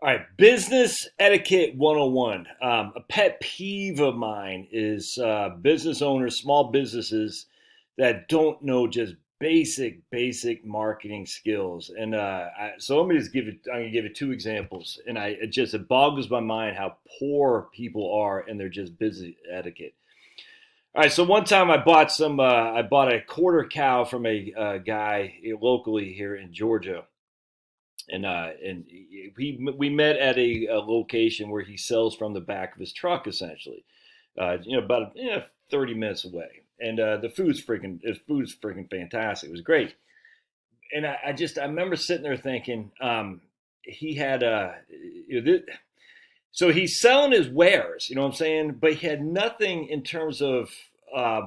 All right, business etiquette 101. A pet peeve of mine is business owners, small businesses that don't know just basic marketing skills. And so let me just give it. I'm gonna give you two examples, and it boggles my mind how poor people are in their just business etiquette. All right, so one time I bought a quarter cow from a guy locally here in Georgia, and we met at a location where he sells from the back of his truck, essentially. About 30 minutes away, and the food's freaking fantastic. It was great, and I remember sitting there thinking, he had so he's selling his wares, you know what I'm saying? But he had nothing in terms of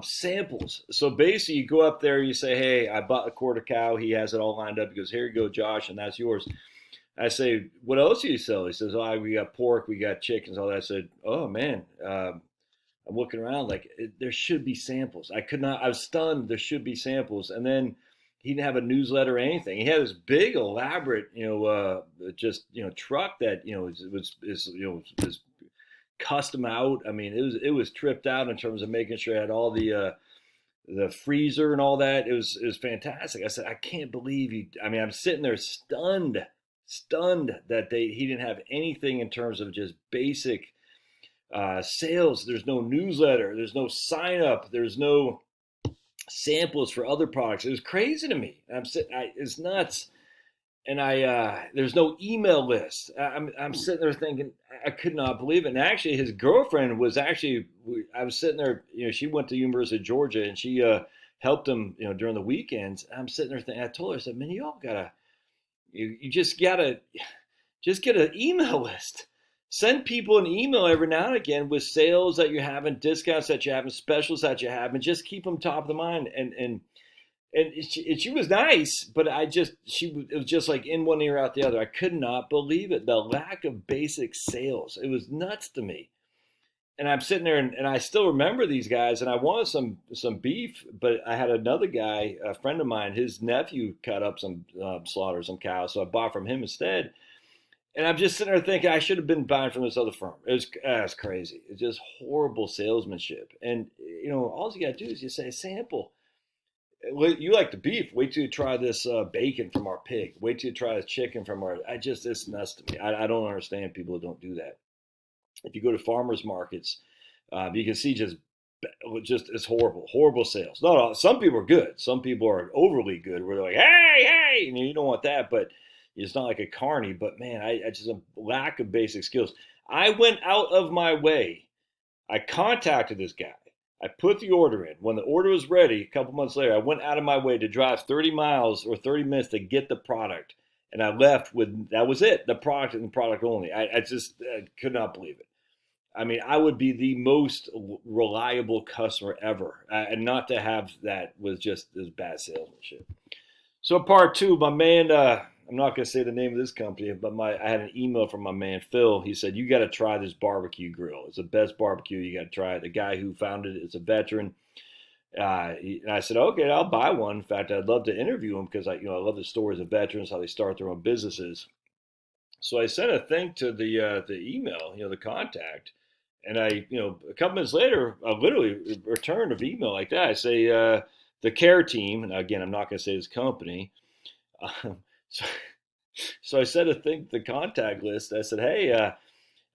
samples. So basically, you go up there, you say, "Hey, I bought a quarter cow." He has it all lined up. He goes, "Here you go, Josh, and that's yours." I say, "What else do you sell?" He says, "Oh, we got pork, we got chickens, all that." I said, "Oh man." I'm looking around like there should be samples. I could not. I was stunned. There should be samples, and then he didn't have a newsletter or anything. He had this big, elaborate, just truck that is custom out. I mean, it was tripped out in terms of making sure it had all the freezer and all that. It was fantastic. I said, I can't believe you. I mean, I'm sitting there stunned that he didn't have anything in terms of just basic sales. There's no newsletter. There's no sign up. There's no samples for other products. It was crazy to me. It's nuts. And there's no email list. I'm sitting there thinking I could not believe it. And actually, his girlfriend was actually. I was sitting there. She went to University of Georgia, and she helped him. During the weekends. I'm sitting there thinking. I told her, I said, "Man, you all gotta. You just gotta just get an email list. Send people an email every now and again with sales that you're having, discounts that you're having, specials that you have, and just keep them top of the mind." And she was nice, but it was just like in one ear out the other. I could not believe it. The lack of basic sales. It was nuts to me. And I'm sitting there, and I still remember these guys, and I wanted some beef, but I had another guy, a friend of mine, his nephew cut up some slaughter some cows, so I bought from him instead. And I'm just sitting there thinking I should have been buying from this other firm. It's crazy. It's just horrible salesmanship. And all you got to do is just say sample. You like the beef? Wait till you try this bacon from our pig. Wait till you try this chicken from our. It's nuts to me. I don't understand people who don't do that. If you go to farmers markets, you can see just it's horrible sales. No, some people are good. Some people are overly good. Where they're like, hey, and you don't want that, but it's not like a carny. But man, I just a lack of basic skills. I went out of my way. I contacted this guy. I put the order in. When the order was ready, a couple months later, I went out of my way to drive 30 miles or 30 minutes to get the product. And I left with that was it, the product and the product only. I just could not believe it. I mean, I would be the most reliable customer ever. And not to have that was just as bad salesmanship. So part two, my man, I'm not going to say the name of this company, but I had an email from my man Phil. He said, "You got to try this barbecue grill. It's the best barbecue. You got to try it." The guy who founded it is a veteran. And I said, "Okay, I'll buy one. In fact, I'd love to interview him because I love the stories of veterans, how they start their own businesses." So I sent a thing to the email, the contact, and a couple minutes later, I literally returned an email like that. I say, the care team, and again, I'm not going to say this company. So, so I said a thing to the contact list. I said, "Hey,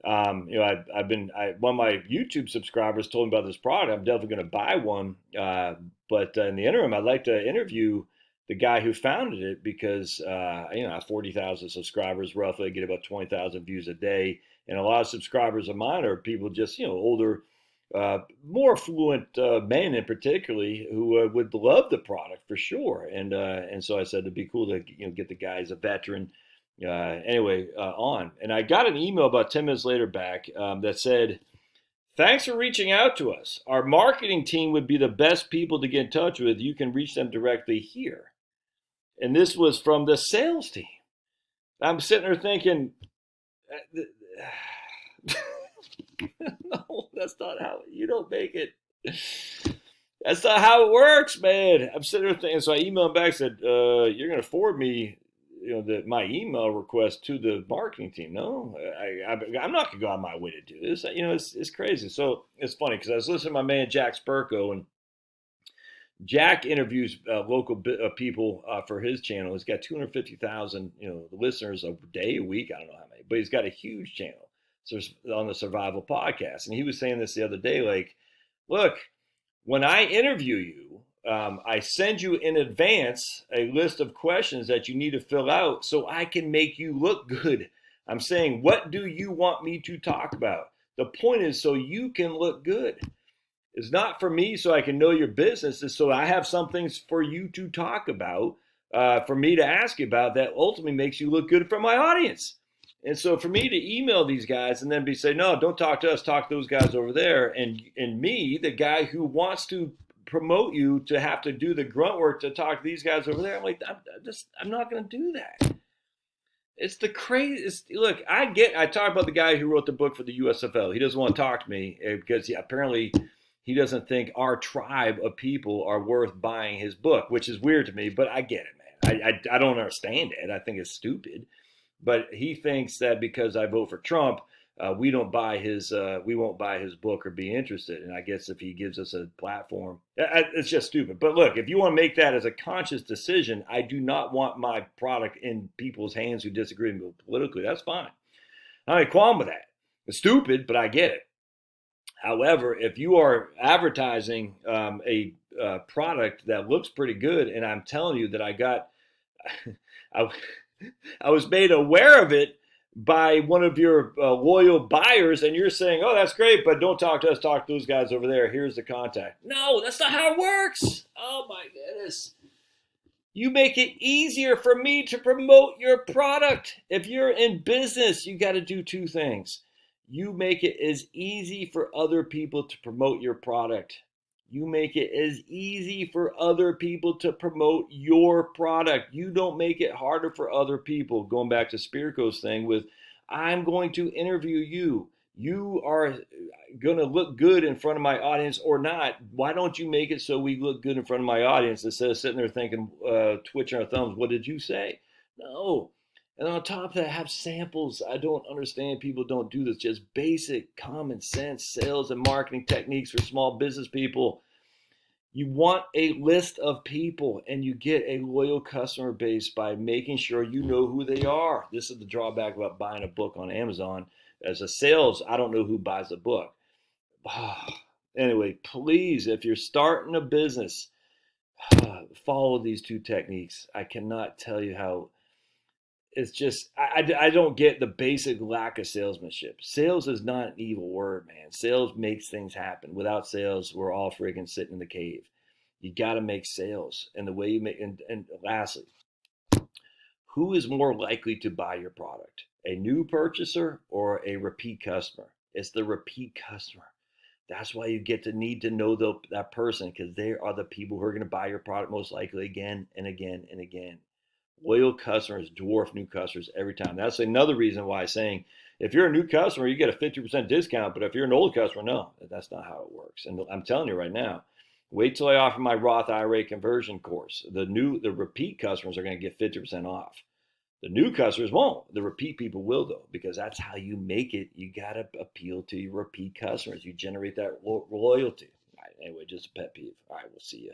one of my YouTube subscribers told me about this product. I'm definitely going to buy one. But in the interim, I'd like to interview the guy who founded it because I have 40,000 subscribers roughly. I get about 20,000 views a day, and a lot of subscribers of mine are people just older, more affluent men in particularly who would love the product for sure." And so I said it'd be cool to get the guy as a veteran. On, and I got an email about 10 minutes later back that said, "Thanks for reaching out to us. Our marketing team would be the best people to get in touch with. You can reach them directly here." And this was from the sales team. I'm sitting there thinking, no, that's not how you don't make it. That's not how it works, man. I'm sitting there thinking, so I emailed him back and said, "You're going to forward me my email request to the marketing team. No, I'm not gonna go out of my way to do this. It's crazy. So it's funny because I was listening to my man Jack Spurko, and Jack interviews local people for his channel. He's got 250,000 listeners a day, a week. I don't know how many, but he's got a huge channel. So on the Survival Podcast, and he was saying this the other day, like, look, when I interview you, I send you in advance a list of questions that you need to fill out so I can make you look good. I'm saying, what do you want me to talk about? The point is so you can look good. It's not for me so I can know your business. It's so I have some things for you to talk about, for me to ask you about that ultimately makes you look good for my audience. And so for me to email these guys and then say, no, don't talk to us, talk to those guys over there. And me, the guy who wants to promote you, to have to do the grunt work to talk to these guys over there. I'm like, I'm not going to do that. It's the craziest. Look, I talk about the guy who wrote the book for the USFL. He doesn't want to talk to me because apparently he doesn't think our tribe of people are worth buying his book, which is weird to me, but I get it, man. I don't understand it. I think it's stupid. But he thinks that because I vote for Trump, we won't buy his book or be interested. And I guess if he gives us a platform, it's just stupid. But look, if you want to make that as a conscious decision, I do not want my product in people's hands who disagree with me politically. That's fine. I don't have a qualm with that. It's stupid, but I get it. However, if you are advertising a product that looks pretty good, and I'm telling you that I was made aware of it by one of your loyal buyers, and you're saying, oh, that's great, but don't talk to us, talk to those guys over there. Here's the contact. No, that's not how it works. Oh, my goodness. You make it easier for me to promote your product. If you're in business, you got to do two things. You make it as easy for other people to promote your product. You make it as easy for other people to promote your product. You don't make it harder for other people. Going back to Spirko's thing with, I'm going to interview you. You are going to look good in front of my audience or not. Why don't you make it so we look good in front of my audience instead of sitting there thinking, twitching our thumbs, what did you say? No. And on top of that, have samples. I don't understand people don't do this. Just basic common sense sales and marketing techniques for small business people. You want a list of people, and you get a loyal customer base by making sure you know who they are. This is the drawback about buying a book on Amazon. As a sales, I don't know who buys the book. Anyway, please, if you're starting a business, follow these two techniques. I cannot tell you how. It's just, I don't get the basic lack of salesmanship. Sales is not an evil word, man. Sales makes things happen. Without sales, we're all friggin' sitting in the cave. You got to make sales. And the way you make, and lastly, who is more likely to buy your product? A new purchaser or a repeat customer? It's the repeat customer. That's why you get to need to know that person, because they are the people who are going to buy your product most likely again and again and again. Loyal customers dwarf new customers every time. That's another reason why I'm saying if you're a new customer, you get a 50% discount. But if you're an old customer, no, that's not how it works. And I'm telling you right now, wait till I offer my Roth IRA conversion course. The repeat customers are going to get 50% off. The new customers won't. The repeat people will, though, because that's how you make it. You got to appeal to your repeat customers. You generate that loyalty. All right, anyway, just a pet peeve. All right, we'll see you.